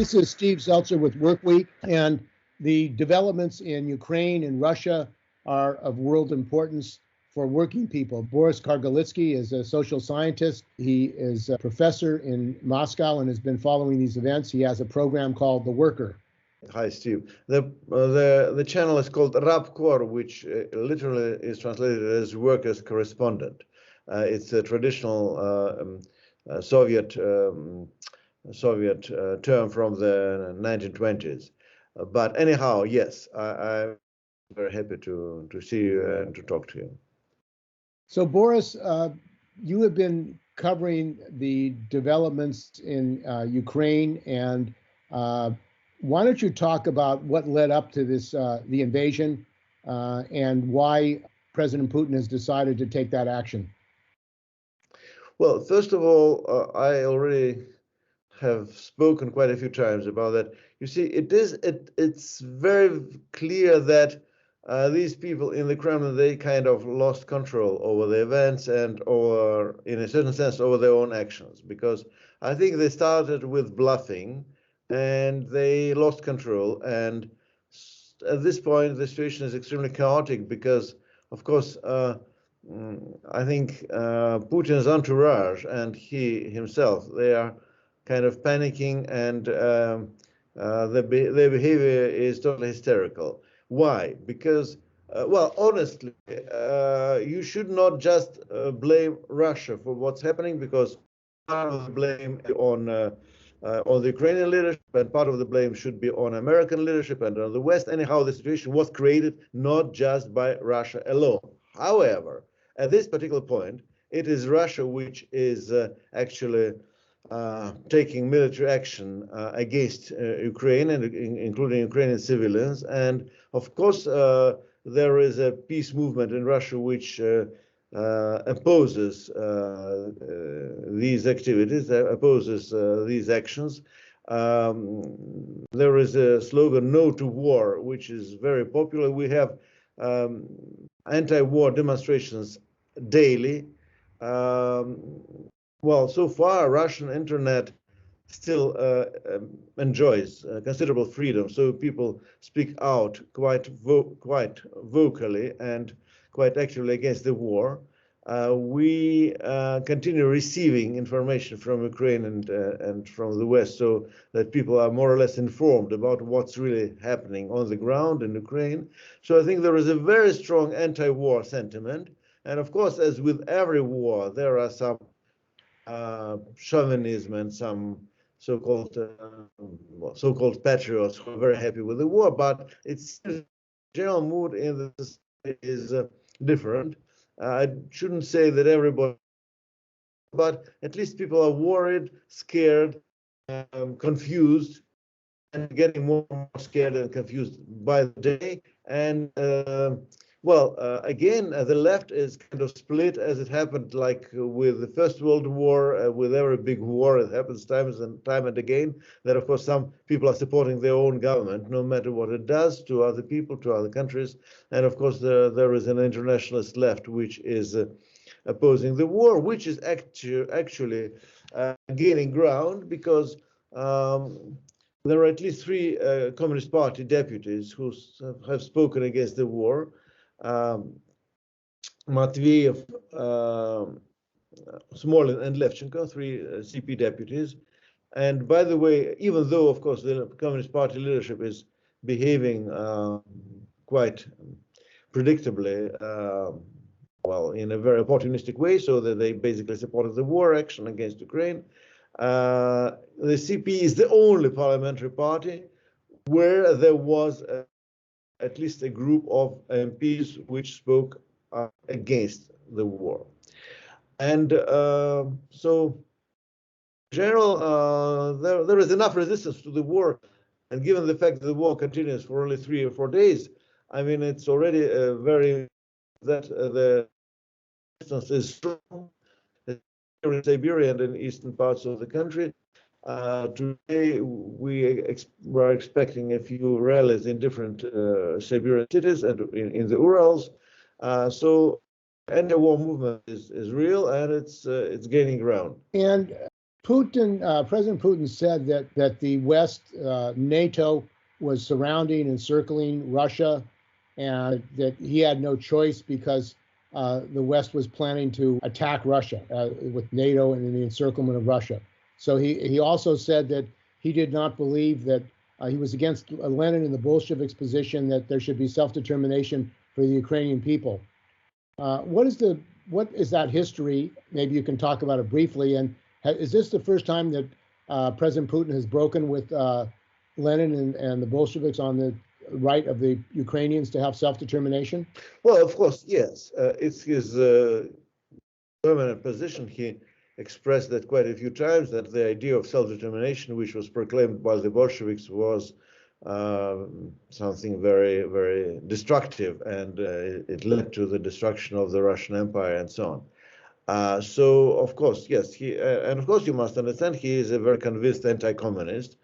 This is Steve Zeltzer with Workweek, and the developments in Ukraine and Russia are of world importance for working people. Boris Kagarlitsky is a social scientist. He is a professor in Moscow and has been following these events. He has a program called The Worker. Hi, Steve. The channel is called Rabkor, which literally is translated as workers' correspondent. It's a traditional Soviet term from the 1920s. But anyhow, yes, I'm very happy to see you and to talk to you. So, Boris, you have been covering the developments in Ukraine, and why don't you talk about what led up to this, the invasion, and why President Putin has decided to take that action? Well, first of all, I already have spoken quite a few times about that. You see, it's very clear that these people in the Kremlin, they kind of lost control over the events and over, in a certain sense, over their own actions, because I think they started with bluffing and they lost control. And at this point, the situation is extremely chaotic because, of course, I think Putin's entourage and he himself, they are kind of panicking, and their behavior is totally hysterical. Why? Because, well, honestly, you should not just blame Russia for what's happening, because part of the blame on the Ukrainian leadership, and part of the blame should be on American leadership and on the West. Anyhow, the situation was created not just by Russia alone. However, at this particular point, it is Russia which is actually taking military action against Ukraine, and including Ukrainian civilians. And of course, there is a peace movement in Russia which opposes these activities, opposes these actions. There is a slogan, "No to War," which is very popular. We have anti-war demonstrations daily. Well, so far, Russian internet still enjoys considerable freedom, so people speak out quite vocally and quite actively against the war. We continue receiving information from Ukraine and from the West, so that people are more or less informed about what's really happening on the ground in Ukraine. So I think there is a very strong anti-war sentiment. And of course, as with every war, there are some chauvinism and some so-called patriots who are very happy with the war, but it's the general mood in the society is different. I shouldn't say that everybody, but at least people are worried, scared, confused, and getting more and more scared and confused by the day. And again, the left is kind of split, as it happened like with the First World War, with every big war. It happens time and again, that of course some people are supporting their own government, no matter what it does to other people, to other countries. And of course, there is an internationalist left which is opposing the war, which is actually gaining ground, because there are at least 3 Communist Party deputies who have spoken against the war. Matveyev, Smolin, and Levchenko, 3 CP deputies. And by the way, even though, of course, the Communist Party leadership is behaving quite predictably, well, in a very opportunistic way, so that they basically supported the war action against Ukraine, the CP is the only parliamentary party where there was at least a group of MPs which spoke against the war. And so, in general, there is enough resistance to the war. And given the fact that the war continues for only 3 or 4 days, I mean, it's already that the resistance is strong in Siberia and in eastern parts of the country. Today, we were expecting a few rallies in different Siberian cities and in the Urals. So anti-war movement is real, and it's gaining ground. And President Putin said that the West, NATO, was surrounding and circling Russia, and that he had no choice because the West was planning to attack Russia with NATO and the encirclement of Russia. So he also said that he did not believe that he was against Lenin and the Bolsheviks' position that there should be self-determination for the Ukrainian people. What is that history? Maybe you can talk about it briefly. And is this the first time that President Putin has broken with Lenin and the Bolsheviks on the right of the Ukrainians to have self-determination? Well, of course, yes. It's his permanent position. He expressed that quite a few times, that the idea of self-determination, which was proclaimed by the Bolsheviks, was something very, very destructive, and it led to the destruction of the Russian Empire and so on. So, of course, yes, and of course you must understand he is a very convinced anti-communist,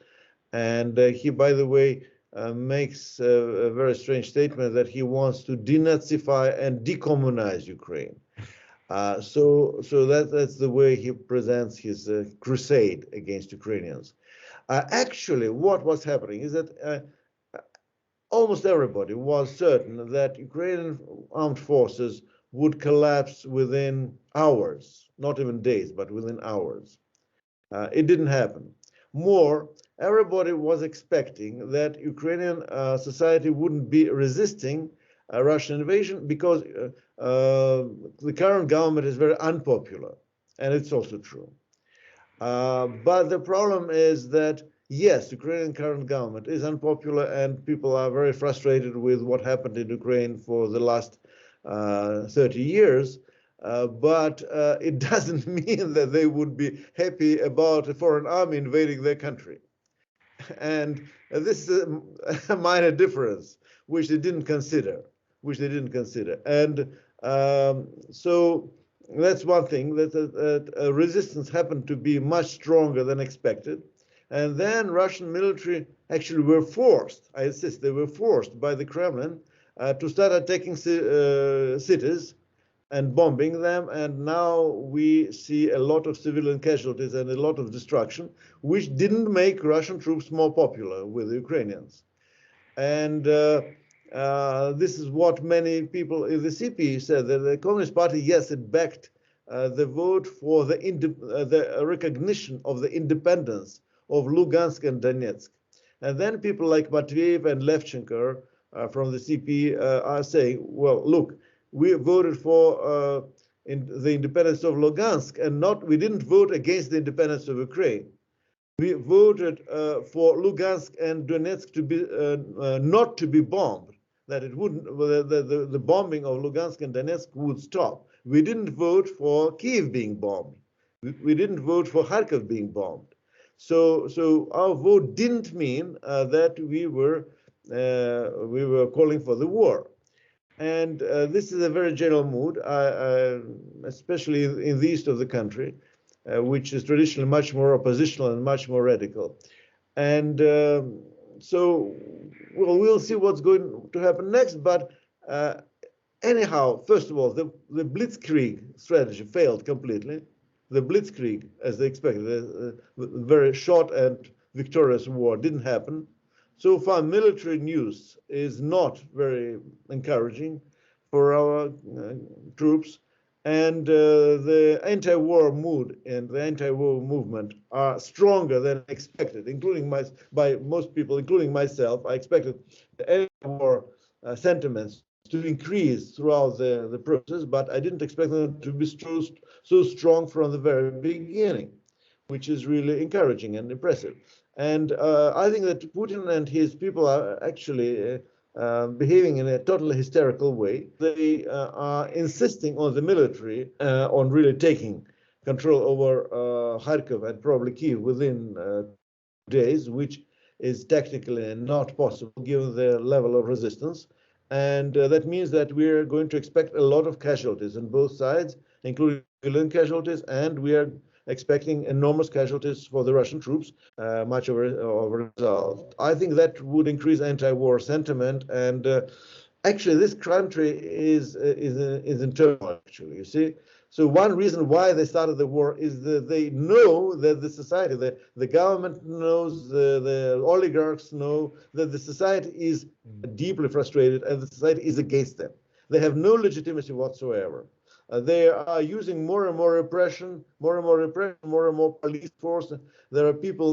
and he, by the way, makes a very strange statement that he wants to denazify and decommunize Ukraine. So that's the way he presents his crusade against Ukrainians. Actually, what was happening is that almost everybody was certain that Ukrainian armed forces would collapse within hours, not even days, but within hours. It didn't happen. More, everybody was expecting that Ukrainian society wouldn't be resisting a Russian invasion because the current government is very unpopular, and it's also true. But the problem is that, yes, Ukrainian current government is unpopular, and people are very frustrated with what happened in Ukraine for the last 30 years. But it doesn't mean that they would be happy about a foreign army invading their country. And this is a minor difference, which they didn't consider. And so that's one thing, that resistance happened to be much stronger than expected. And then Russian military actually were forced, I insist, they were forced by the Kremlin to start attacking cities and bombing them. And now we see a lot of civilian casualties and a lot of destruction, which didn't make Russian troops more popular with the Ukrainians. And this is what many people in the CP said, that the Communist Party, yes, it backed the vote for the recognition of the independence of Lugansk and Donetsk. And then people like Matveyev and Levchenko from the CP are saying, well, look, we voted for the independence of Lugansk, and we didn't vote against the independence of Ukraine. We voted for Lugansk and Donetsk to be not to be bombed, that it wouldn't, the bombing of Lugansk and Donetsk would stop. We didn't vote for Kiev being bombed. We didn't vote for Kharkiv being bombed. So our vote didn't mean that we were calling for the war. And this is a very general mood, especially in the east of the country, which is traditionally much more oppositional and much more radical. And so we'll see what's going to happen next. But anyhow, first of all, the Blitzkrieg strategy failed completely. The Blitzkrieg, as they expected, a very short and victorious war, didn't happen. So far, military news is not very encouraging for our troops. And the anti-war mood and the anti-war movement are stronger than expected, including by most people, including myself. I expected the anti-war sentiments to increase throughout the process, but I didn't expect them to be so strong from the very beginning, which is really encouraging and impressive. And I think that Putin and his people are actually behaving in a totally hysterical way. They are insisting on the military on really taking control over Kharkiv and probably Kiev within days, which is technically not possible given the level of resistance. And that means that we're going to expect a lot of casualties on both sides, including civilian casualties, and we are expecting enormous casualties for the Russian troops, much of a result. I think that would increase anti-war sentiment, and actually this country is in turmoil, actually, you see. So one reason why they started the war is that they know that the society, the government knows, the oligarchs know that the society is deeply frustrated and the society is against them. They have no legitimacy whatsoever. They are using more and more repression, more and more repression, more and more police force. There are people,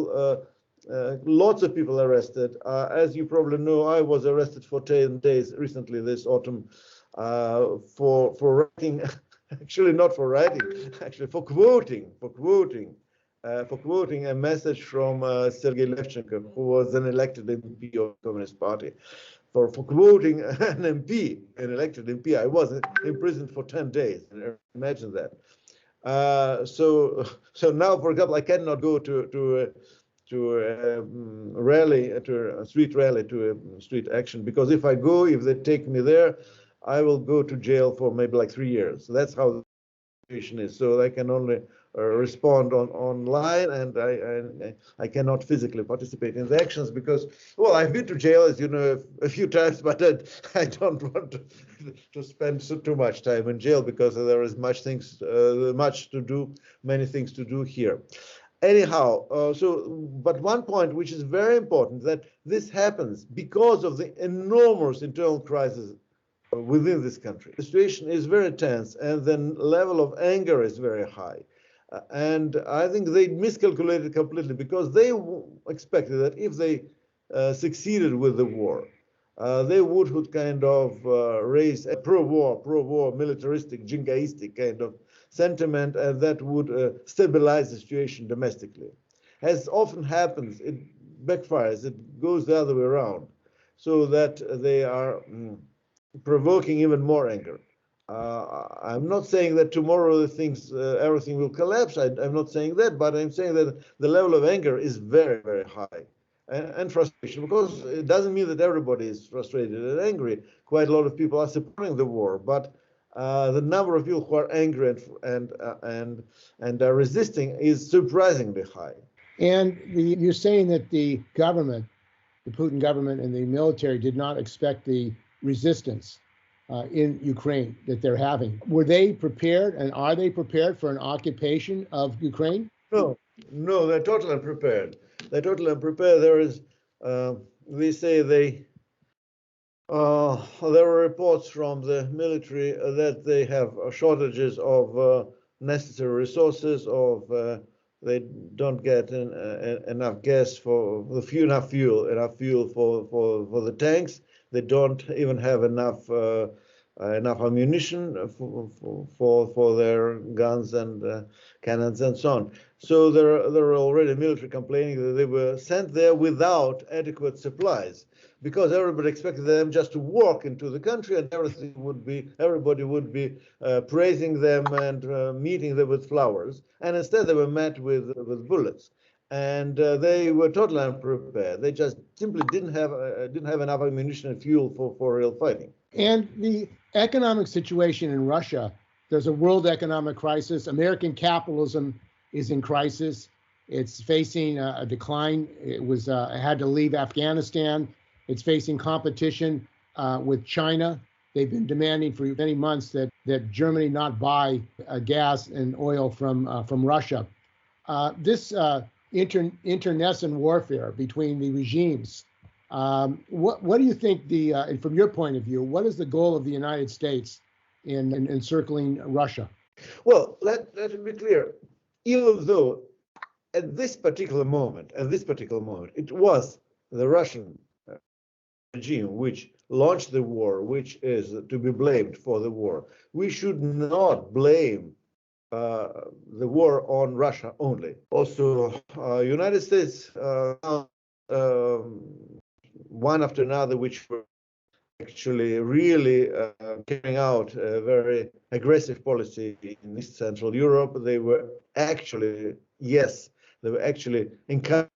lots of people arrested. As you probably know, I was arrested for 10 days recently this autumn for writing, actually not for writing, actually for quoting a message from Sergei Levchenko, who was an elected MP of the Communist Party. For quoting an MP, an elected MP, I was imprisoned for 10 days. Imagine that. So now, for example, I cannot go to a rally, to a street rally, to a street action, because if I go, if they take me there, I will go to jail for maybe like 3 years. So that's how the situation is. So I can only respond online, and I cannot physically participate in the actions because, well, I've been to jail, as you know, a few times, but I don't want to spend too much time in jail because there is much to do, many things to do here. Anyhow, but one point which is very important, that this happens because of the enormous internal crisis within this country. The situation is very tense and the level of anger is very high. And I think they miscalculated completely because they expected that if they succeeded with the war, they would kind of raise a pro-war, militaristic, jingoistic kind of sentiment, and that would stabilize the situation domestically. As often happens, it backfires, it goes the other way around, so that they are provoking even more anger. I'm not saying that tomorrow everything will collapse. I'm not saying that, but I'm saying that the level of anger is very, very high, and frustration. Because it doesn't mean that everybody is frustrated and angry. Quite a lot of people are supporting the war, but the number of people who are angry and are resisting is surprisingly high. And you're saying that the government, the Putin government and the military did not expect the resistance in Ukraine that they're having. Were they prepared, and are they prepared for an occupation of Ukraine? No, they're totally unprepared. They're totally unprepared. There is, they say there were reports from the military that they have shortages of necessary resources, they don't get enough gas enough fuel for the tanks. They don't even have enough ammunition for their guns and cannons and so on. So there are already military complaining that they were sent there without adequate supplies, because everybody expected them just to walk into the country and everybody would be praising them and meeting them with flowers, and instead they were met with bullets. And they were totally unprepared. They just simply didn't have enough ammunition and fuel for real fighting. And the economic situation in Russia, there's a world economic crisis. American capitalism is in crisis. It's facing a decline. It had to leave Afghanistan. It's facing competition with China. They've been demanding for many months that Germany not buy gas and oil from Russia. This internecine warfare between the regimes. What do you think and from your point of view, what is the goal of the United States in encircling Russia? Well, let me be clear. Even though at this particular moment, it was the Russian regime which launched the war, which is to be blamed for the war, we should not blame the war on Russia only. Also, United States, one after another, which were actually really carrying out a very aggressive policy in East Central Europe. They were actually encouraging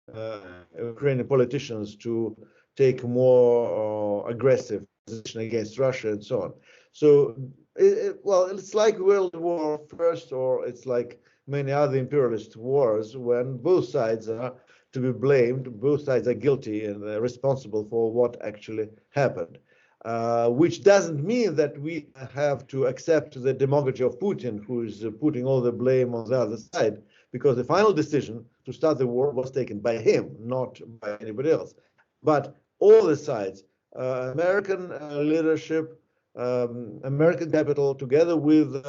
Ukrainian politicians to take more aggressive position against Russia and so on. So, it's like World War I, or it's like many other imperialist wars when both sides are to be blamed, both sides are guilty and responsible for what actually happened. which doesn't mean that we have to accept the demagogy of Putin, who is putting all the blame on the other side, because the final decision to start the war was taken by him, not by anybody else. But all the sides, American leadership, American capital, together with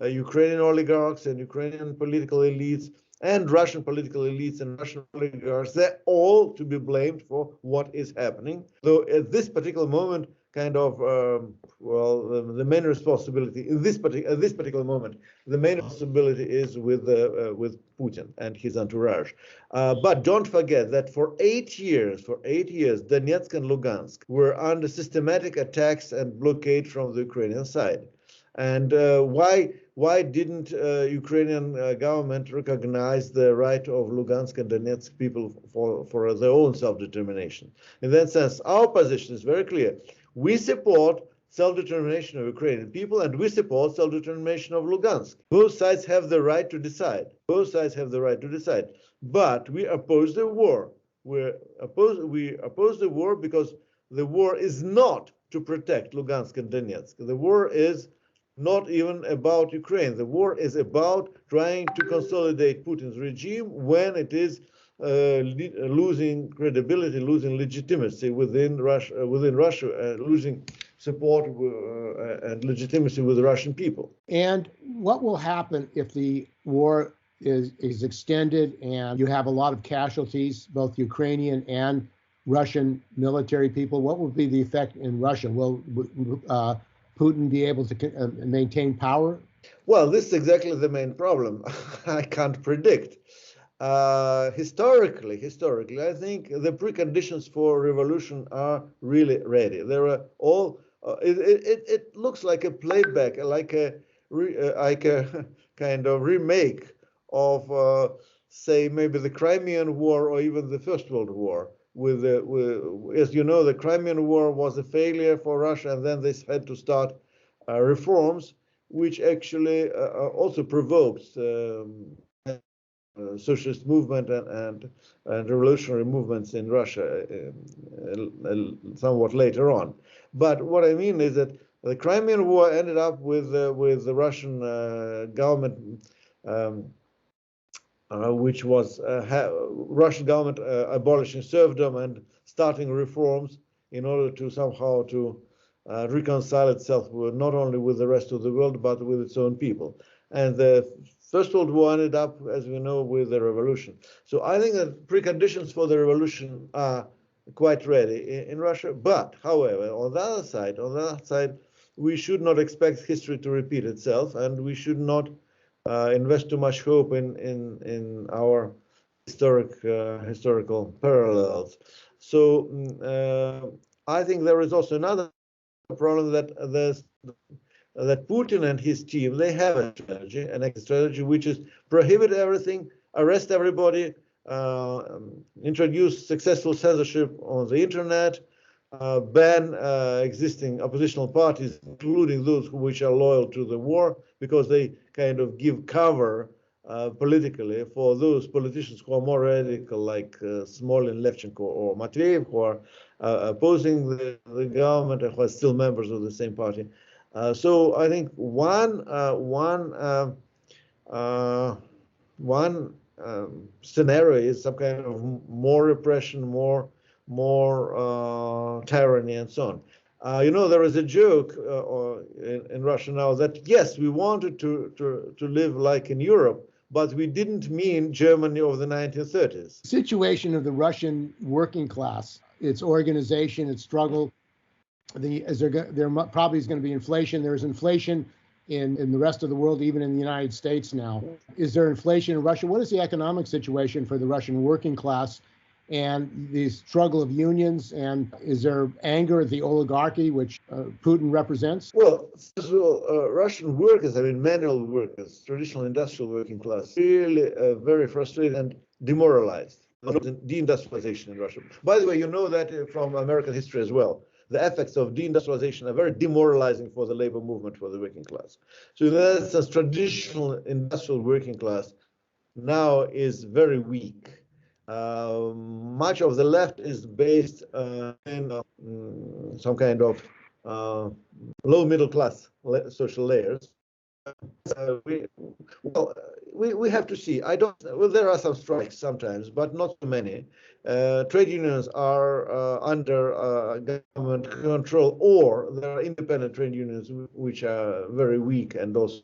Ukrainian oligarchs and Ukrainian political elites, and Russian political elites and Russian oligarchs, they're all to be blamed for what is happening. Though at this particular moment, kind of, the main responsibility in this particular moment, the main responsibility is with Putin and his entourage. But don't forget that for 8 years, Donetsk and Lugansk were under systematic attacks and blockade from the Ukrainian side. And why didn't Ukrainian government recognize the right of Lugansk and Donetsk people for their own self-determination? In that sense, our position is very clear. We support self-determination of Ukrainian people, and we support self-determination of Lugansk. Both sides have the right to decide. But we oppose the war. We oppose the war because the war is not to protect Lugansk and Donetsk. The war is not even about Ukraine. The war is about trying to consolidate Putin's regime when it is losing credibility, losing legitimacy within Russia, losing support and legitimacy with the Russian people. And what will happen if the war is extended and you have a lot of casualties, both Ukrainian and Russian military people? What will be the effect in Russia? Will Putin be able to maintain power? Well, this is exactly the main problem. I can't predict. Historically, I think the preconditions for revolution are really ready. There are all. It looks like a playback, like a kind of remake of, say, maybe the Crimean War or even the First World War. As you know, the Crimean War was a failure for Russia, and then they had to start reforms, which actually also provoked socialist movement and revolutionary movements in Russia somewhat later on. But what I mean is that the Crimean War ended up with the Russian government, which was Russian government abolishing serfdom and starting reforms in order to somehow to reconcile itself not only with the rest of the world but with its own people. And the First World War ended up, as we know, with the revolution. So I think that preconditions for the revolution are quite ready in Russia. But, however, on the other side, we should not expect history to repeat itself, and we should not invest too much hope in our historical parallels. So I think there is also another problem that Putin and his team, they have a strategy, an exit strategy, which is prohibit everything, arrest everybody, introduce successful censorship on the internet, ban existing oppositional parties, including those which are loyal to the war, because they kind of give cover politically for those politicians who are more radical, like Smolin, Levchenko, or Matveyev, who are opposing the government and who are still members of the same party. So I think one scenario is some kind of more repression, more tyranny, and so on. You know, there is a joke in Russia now that yes, we wanted to live like in Europe, but we didn't mean Germany of the 1930s. The situation of the Russian working class, its organization, its struggle. There probably is going to be inflation. There's inflation in the rest of the world, even in the United States now. Is there inflation in Russia? What is the economic situation for the Russian working class and the struggle of unions? And is there anger at the oligarchy, which Putin represents? Well, first of all, Russian workers, I mean manual workers, traditional industrial working class, really very frustrated and demoralized. Deindustrialization in Russia. By the way, you know that from American history as well. The effects of deindustrialization are very demoralizing for the labor movement, for the working class. So in that sense, traditional industrial working class now is very weak. Much of the left is based in some kind of low middle class social layers. We have to see. I don't. Well, there are some strikes sometimes, but not too many. Trade unions are under government control, or there are independent trade unions which are very weak and also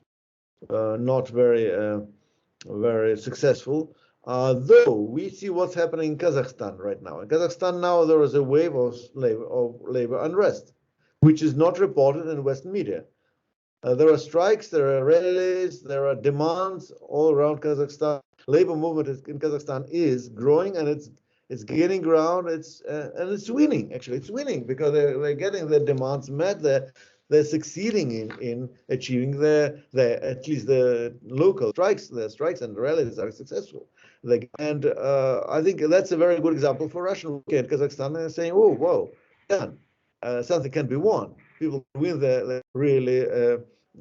not very successful. Though we see what's happening in Kazakhstan right now. In Kazakhstan now there is a wave of labor unrest, which is not reported in Western media. There are strikes, there are rallies, there are demands all around Kazakhstan. Labor movement in Kazakhstan is growing, and it's gaining ground. And it's winning. Actually, it's winning because they're getting their demands met. They're succeeding in achieving at least the local strikes. The strikes and rallies are successful. And I think that's a very good example for Russian looking at Kazakhstan and saying, "Oh, whoa, done. Something can be won. People win the really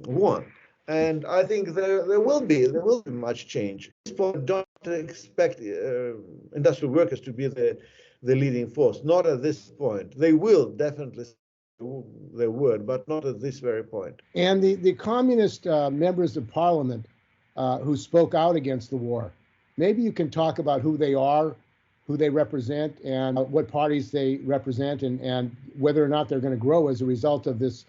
won." And I think there will be much change. At this point, don't expect industrial workers to be the leading force. Not at this point. They will definitely their word, but not at this very point. And the communist members of parliament who spoke out against the war, maybe you can talk about who they are, who they represent, and what parties they represent, and whether or not they're going to grow as a result of this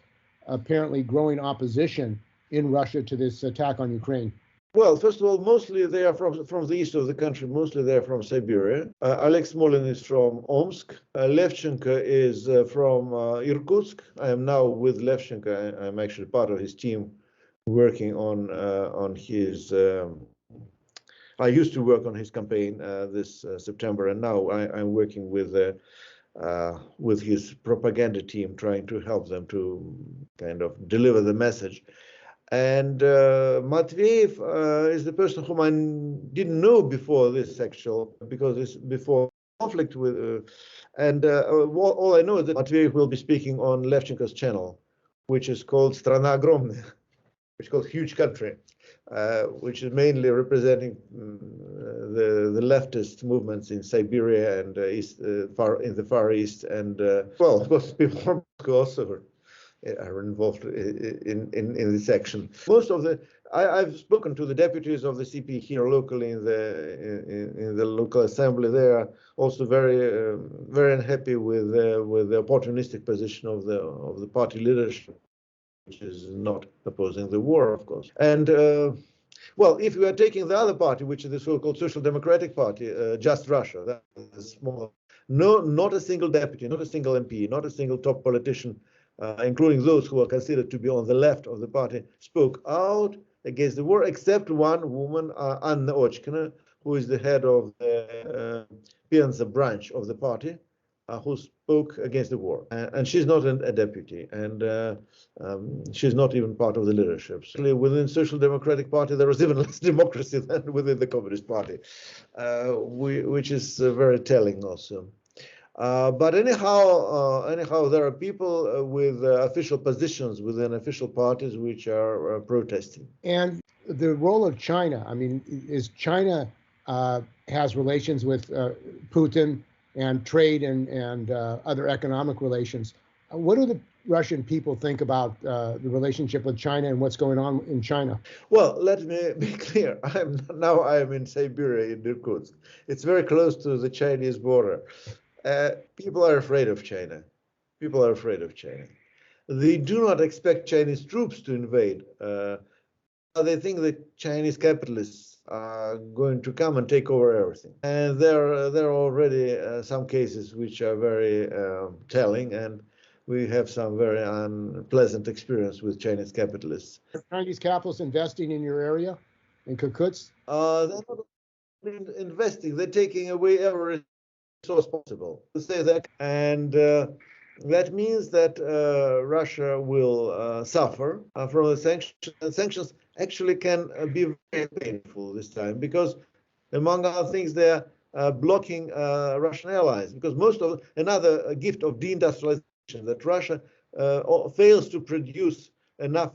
apparently growing opposition in Russia to this attack on Ukraine. Well, first of all, mostly they are from the east of the country. Mostly they're from Siberia. Oleg Smolin is from Omsk. Levchenko is from Irkutsk. I am now with Levchenko. I'm actually part of his team, working on his. I used to work on his campaign this September, and now I'm working with his propaganda team, trying to help them to kind of deliver the message. And Matveyev is the person whom I didn't know before this because it's before conflict with, all I know is that Matveyev will be speaking on Levchenko's channel, which is called Strana Огромная, which is called Huge Country, which is mainly representing the leftist movements in Siberia and in the Far East, and well, of course, people from Moscow also are involved in this action. Most of I've spoken to the deputies of the CP here locally in the local assembly. They are also very unhappy with the opportunistic position of the party leadership, which is not opposing the war, of course. And well, if we are taking the other party, which is the so-called Social Democratic Party, Just Russia, that is small. No, not a single deputy, not a single MP, not a single top politician, including those who are considered to be on the left of the party, spoke out against the war, except one woman, Anna Ochkina, who is the head of the Penza branch of the party, who spoke against the war. And she's not a deputy, and she's not even part of the leadership. So within Social Democratic Party, there is even less democracy than within the Communist Party, which is very telling also. But anyhow, there are people with official positions within official parties which are protesting. And the role of China, I mean, is China has relations with Putin and trade and other economic relations. What do the Russian people think about the relationship with China and what's going on in China? Well, let me be clear. I am in Siberia, in Irkutsk. It's very close to the Chinese border. People are afraid of China. People are afraid of China. They do not expect Chinese troops to invade. They think that Chinese capitalists are going to come and take over everything. And there are already some cases which are very telling, and we have some very unpleasant experience with Chinese capitalists. Are Chinese capitalists investing in your area, in Kirkutsk? They're not investing. They're taking away every resource possible. To say that, and that means that Russia will suffer from the sanctions. And sanctions actually can be very painful this time because, among other things, they're blocking Russian allies. Because another gift of deindustrialization, that Russia fails to produce enough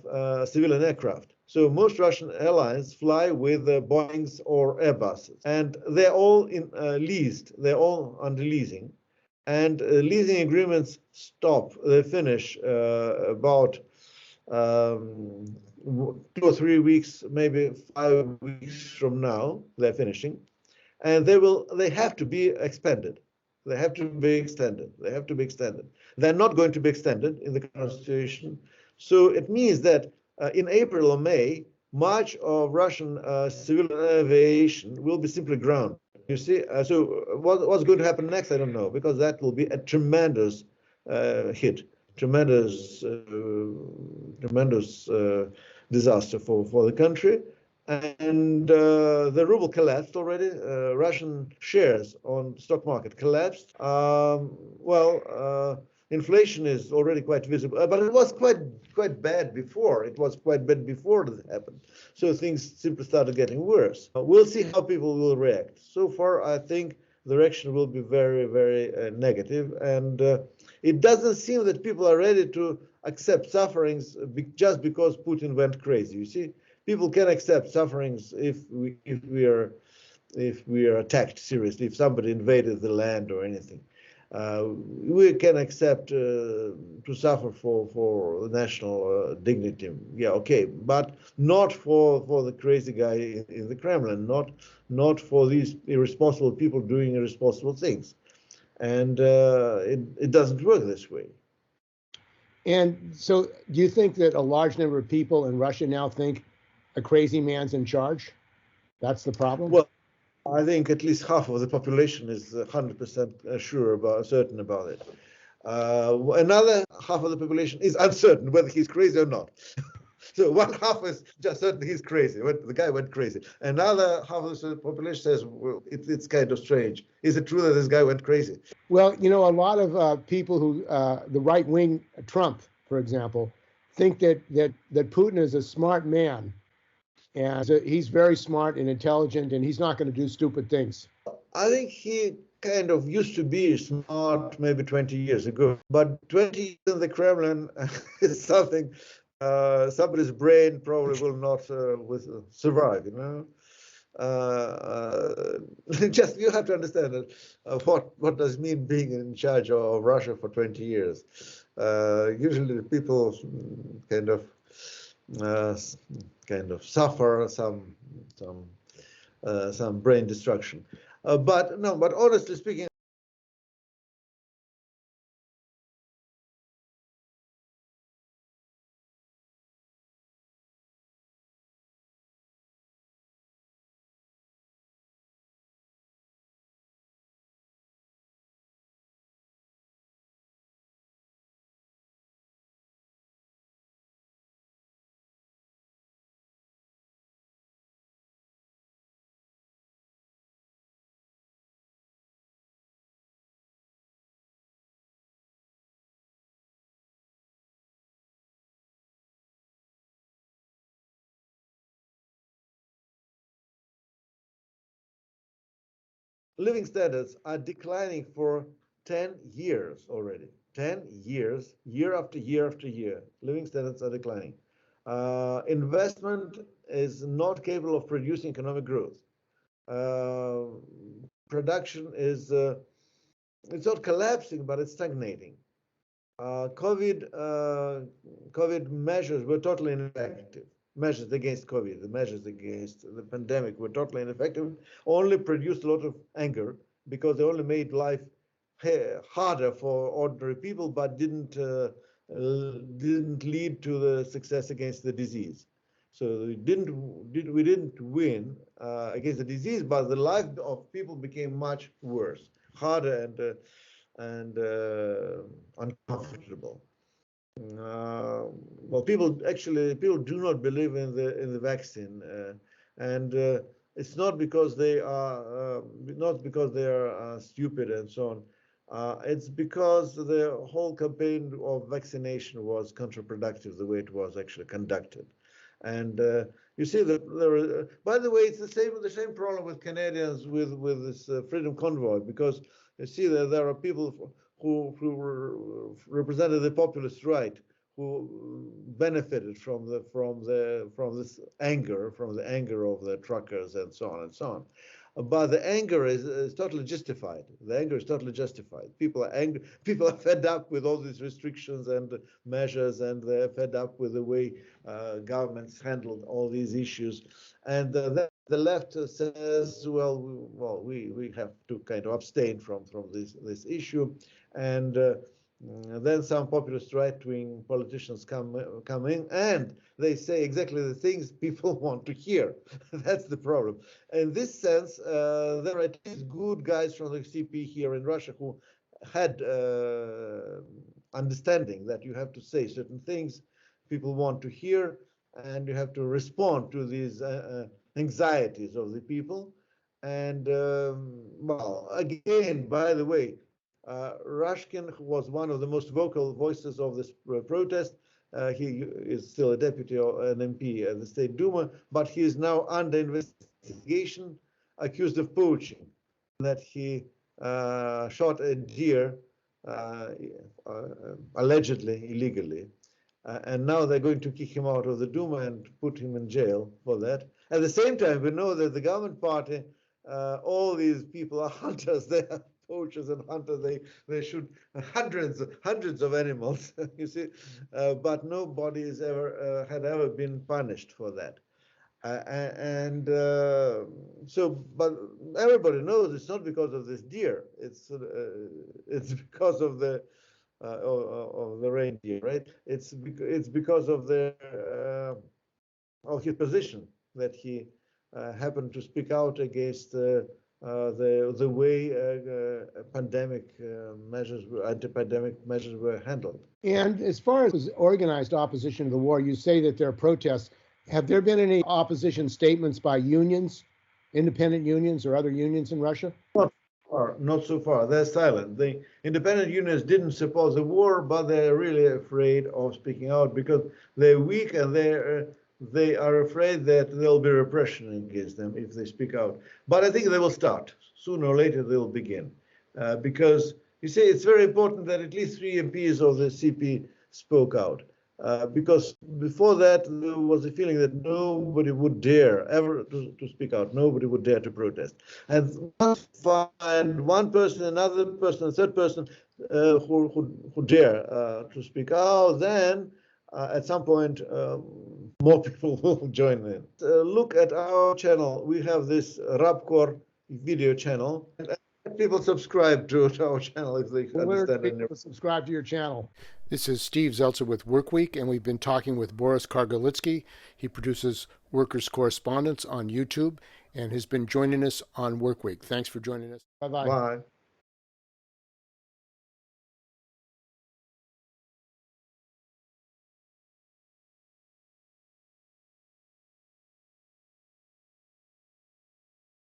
civilian aircraft. So most Russian allies fly with Boeings or Airbuses, and they're all leased. They're all under leasing. and leasing agreements stop. They finish about 2 or 3 weeks, maybe 5 weeks from now. They're finishing, and they have to be expanded. They have to be extended. They have to be extended. They're not going to be extended in the current situation. So it means that in April or May, much of Russian civilian aviation will be simply grounded. You see, so what's going to happen next? I don't know, because that will be a tremendous hit, tremendous disaster for the country. And the ruble collapsed already. Russian shares on stock market collapsed. Inflation is already quite visible, but it was quite bad before. It was quite bad before this happened. So things simply started getting worse. We'll see how people will react. So far, I think the reaction will be very, very negative, and it doesn't seem that people are ready to accept sufferings just because Putin went crazy. You see, people can accept sufferings if we are attacked seriously, if somebody invaded the land or anything. We can accept to suffer for national dignity. Yeah, okay, but not for the crazy guy in the Kremlin, not for these irresponsible people doing irresponsible things. And it doesn't work this way. And so, do you think that a large number of people in Russia now think a crazy man's in charge? That's the problem? Well, I think at least half of the population is 100% certain about it. Another half of the population is uncertain whether he's crazy or not. So one half is just certain he's crazy. The guy went crazy. Another half of the population says, well, it's kind of strange. Is it true that this guy went crazy? Well, you know, a lot of people who, the right wing, Trump, for example, think that Putin is a smart man, and he's very smart and intelligent, and he's not going to do stupid things. I think he kind of used to be smart maybe 20 years ago, but 20 years in the Kremlin is something somebody's brain probably will not survive, you know. Just you have to understand that, what does it mean being in charge of Russia for 20 years. Usually people kind of suffer some brain destruction. But honestly speaking, living standards are declining for 10 years already. 10 years, year after year after year, living standards are declining. Investment is not capable of producing economic growth. Production is, it's not collapsing, but it's stagnating. COVID measures were totally ineffective. Measures against COVID, the measures against the pandemic were totally ineffective, only produced a lot of anger because they only made life harder for ordinary people, but didn't lead to the success against the disease. So we didn't win against the disease, but the life of people became much worse, harder and uncomfortable. Well, people do not believe in the vaccine, and it's not because they are stupid and so on. It's because the whole campaign of vaccination was counterproductive the way it was actually conducted. And you see that by the way, it's the same problem with Canadians with this Freedom Convoy, because you see that there are people who represented the populist right, who benefited from this anger, from the anger of the truckers and so on and so on. But the anger is totally justified. The anger is totally justified. People are angry. People are fed up with all these restrictions and measures, and they're fed up with the way governments handled all these issues. And the left says, well, we have to kind of abstain from this issue, and then some populist right-wing politicians come in, and they say exactly the things people want to hear. That's the problem. In this sense, there are at least good guys from the CP here in Russia who had understanding that you have to say certain things people want to hear, and you have to respond to these anxieties of the people. And well, again, by the way, Rashkin was one of the most vocal voices of this protest. He is still a deputy or an MP at the State Duma, but he is now under investigation, accused of poaching, that he shot a deer, allegedly illegally. And now they're going to kick him out of the Duma and put him in jail for that. At the same time, we know that the government party, all these people are hunters. They are poachers and hunters. They shoot hundreds of animals. You see, but nobody has had ever been punished for that. But everybody knows it's not because of this deer. It's because of the reindeer, right? It's because of his position, that he happened to speak out against the way anti-pandemic measures were handled. And as far as organized opposition to the war, you say that there are protests. Have there been any opposition statements by unions, independent unions or other unions in Russia? Not so far. They're silent. The independent unions didn't support the war, but they're really afraid of speaking out because they're weak, and they are afraid that there'll be repression against them if they speak out. But I think they will start. Sooner or later, they'll begin. Because, you see, it's very important that at least 3 MPs of the CP spoke out. Because before that, there was a feeling that nobody would dare ever to speak out. Nobody would dare to protest. And find one person, another person, a third person who dare to speak out, then at some point, more people will join in. Look at our channel. We have this Rapcore video channel. And people subscribe to our channel if they understand. Where people subscribe to your channel? This is Steve Zeltzer with Workweek, and we've been talking with Boris Kagarlitsky. He produces Workers' Correspondence on YouTube and has been joining us on Workweek. Thanks for joining us. Bye-bye. Bye.